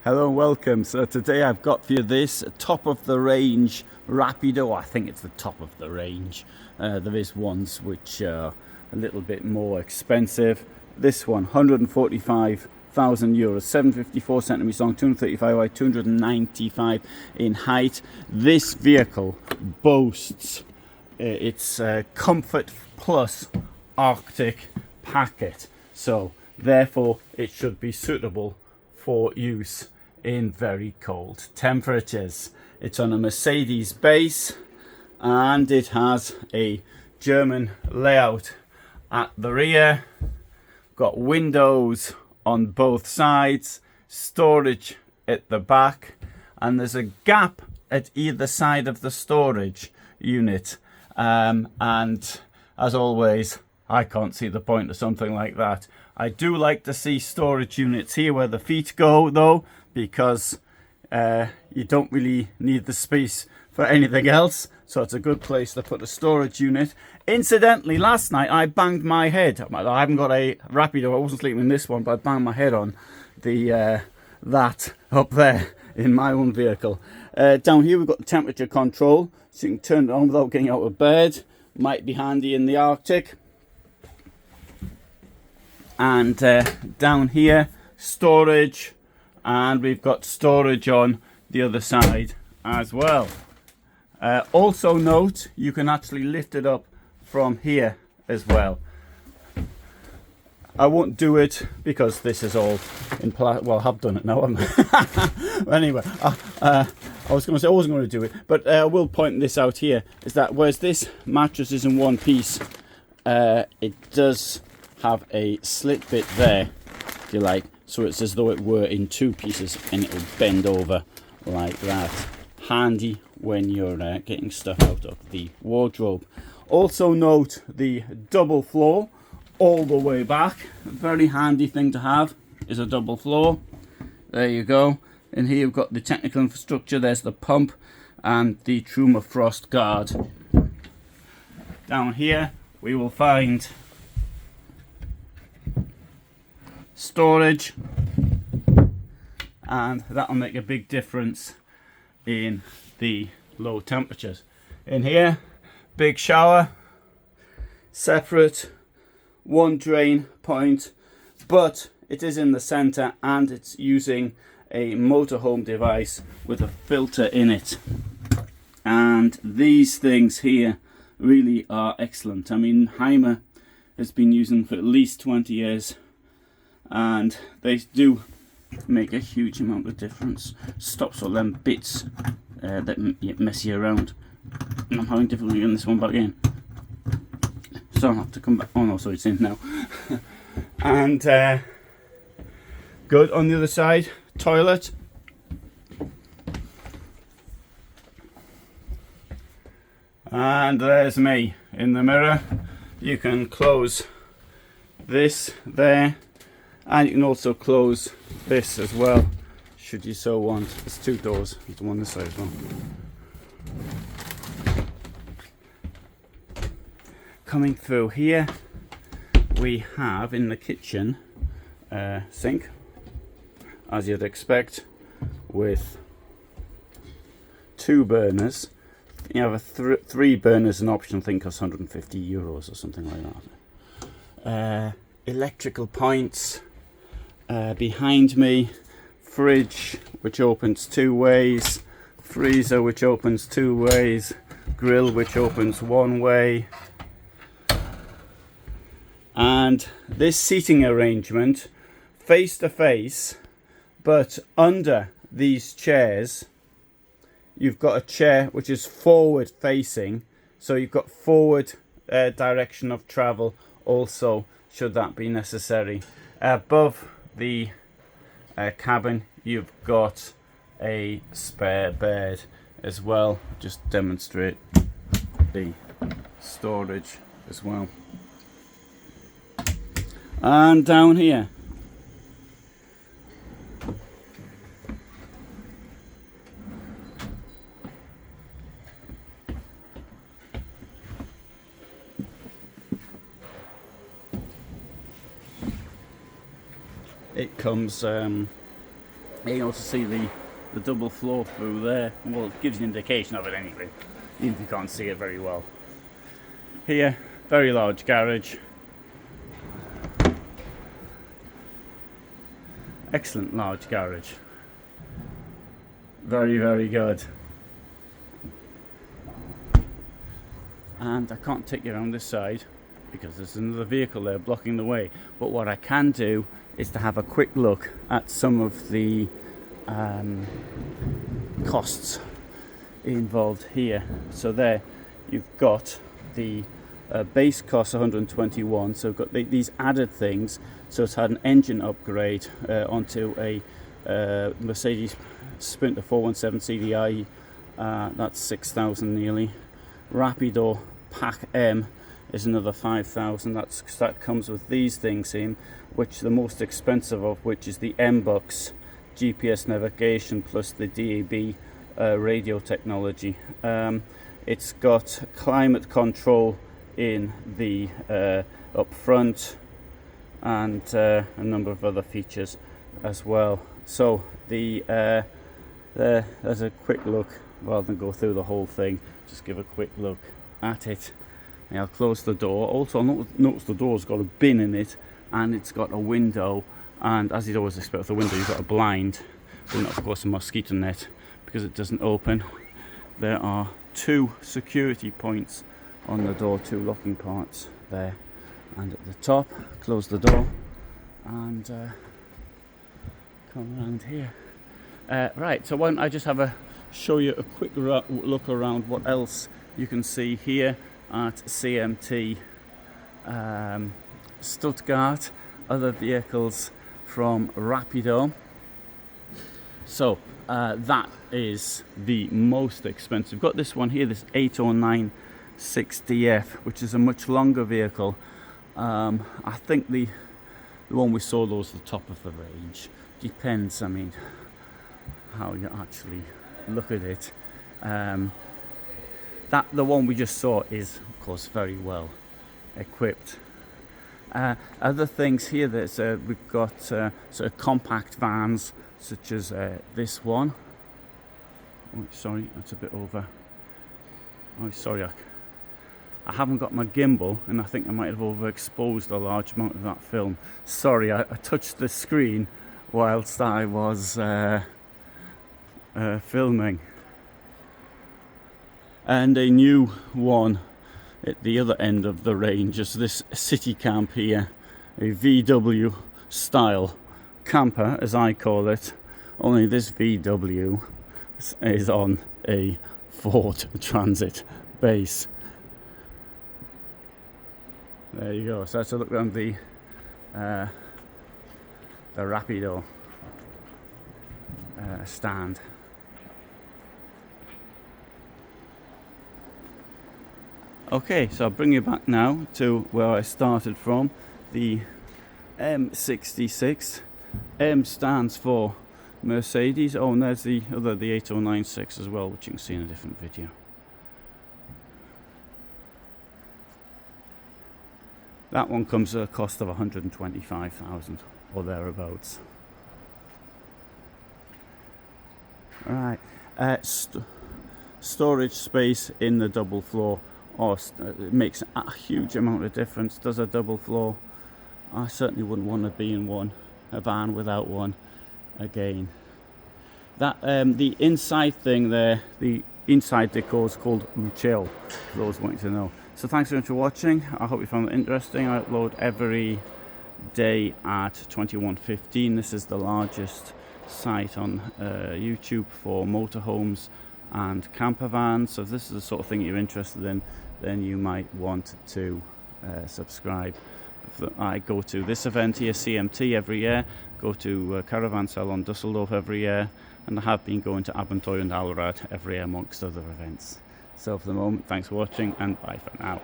Hello and welcome. So today I've got for you this top of the range Rapido. I think it's the top of the range. There is ones which are a little bit more expensive. This one, 145,000 euros, 754 centimeters long, 235 wide, 295 in height. This vehicle boasts its Comfort Plus Arctic packet, so therefore it should be suitable for use in very cold temperatures. It's on a Mercedes base and it has a German layout at the rear. Got windows on both sides, storage at the back, and there's a gap at either side of the storage unit. And as always, I can't see the point of something like that. I do like to see storage units here where the feet go though, because you don't really need the space for anything else. So it's a good place to put a storage unit. Incidentally, last night I banged my head. I haven't got a Rapido, I wasn't sleeping in this one, but I banged my head on the that up there in my own vehicle. Down here we've got the temperature control, so you can turn it on without getting out of bed. Might be handy in the Arctic. And down here, storage, and we've got storage on the other side as well. Also note, you can actually lift it up from here as well. I won't do it because this is all in well, I have done it now, haven't I? Anyway, I was going to say I wasn't going to do it, but I will point this out here, is that whereas this mattress is in one piece, it does have a slit bit there, if you like, so it's as though it were in two pieces and it will bend over like that. Handy when you're getting stuff out of the wardrobe. Also note the double floor all the way back. A very handy thing to have is a double floor. There you go. And here you've got the technical infrastructure. There's the pump and the Truma Frost guard. Down here we will find storage, and that'll make a big difference in the low temperatures. In here, big shower, separate, one drain point, but it is in the center and it's using a motorhome device with a filter in it. And these things here really are excellent. I mean, Heimer has been using for at least 20 years and they do make a huge amount of difference. Stops all them bits that mess you around. And I'm having difficulty getting this one back in, so I'll have to come back. Oh no, so it's in now. And good. On the other side, toilet. And there's me in the mirror. You can close this there, and you can also close this as well, should you so want. There's two doors. There's one this side as well. Coming through here, we have in the kitchen sink, as you'd expect, with two burners. You have a three burners an option, I think costs 150 euros or something like that. Electrical points behind me, fridge which opens two ways, freezer which opens two ways, grill which opens one way. And this seating arrangement, face to face, but under these chairs you've got a chair which is forward facing, so you've got forward direction of travel also, should that be necessary. Above the cabin you've got a spare bed as well. Just demonstrate the storage as well. And down here, it comes You can also see the double floor through there. Well, it gives you an indication of it anyway, even if you can't see it very well. Here, very large garage. Excellent large garage. Very, very good. And I can't take you around this side because there's another vehicle there blocking the way. But what I can do is to have a quick look at some of the costs involved here. So there you've got the base cost 121, so we've got these added things. So it's had an engine upgrade onto a Mercedes Sprinter 417 CDI, that's 6,000 nearly. Rapido Pack M is another 5,000. That comes with these things in, which the most expensive of which is the MBUX GPS navigation plus the DAB radio technology. It's got climate control in the up front and a number of other features as well. So there's a quick look, rather than go through the whole thing, just give a quick look at it. And I'll close the door. Also notice the door's got a bin in it and it's got a window, and as you'd always expect with a window you've got a blind, but not of course a mosquito net because it doesn't open. There are 2 security points on the door, 2 locking parts there, and at the top close the door and come around here. Right, so why don't I just show you a quick look around what else you can see here at CMT Stuttgart, other vehicles from Rapido. So that is the most expensive. We've got this one here, this 8096DF, which is a much longer vehicle. I think the one we saw was the top of the range. Depends, I mean, how you actually look at it. The one we just saw is of course very well equipped. Other things here, we've got sort of compact vans such as this one. Oh, sorry, that's a bit over. Oh, sorry, I haven't got my gimbal and I think I might have overexposed a large amount of that film. Sorry, I touched the screen whilst I was filming. And a new one at the other end of the range is this city camp here, a VW style camper as I call it, only this VW is on a Ford Transit base. There you go. So that's a look around the Rapido stand. Okay, so I'll bring you back now to where I started from, the M66. M stands for Mercedes. Oh, and there's the 8096 as well, which you can see in a different video. That one comes at a cost of 125,000 or thereabouts. Right, storage space in the double floor. It makes a huge amount of difference. Does a double floor? I certainly wouldn't want to be in a van without one again. That the inside thing there, the inside decor is called Uchel, for those wanting to know. So thanks very much for watching. I hope you found it interesting. I upload every day at 21:15. This is the largest site on YouTube for motorhomes and camper vans. So if this is the sort of thing you're interested in, then you might want to subscribe. I go to this event here, CMT, every year, go to Caravan Salon Dusseldorf every year, and I have been going to Abenteuer and Allrad every year amongst other events. So for the moment, thanks for watching and bye for now.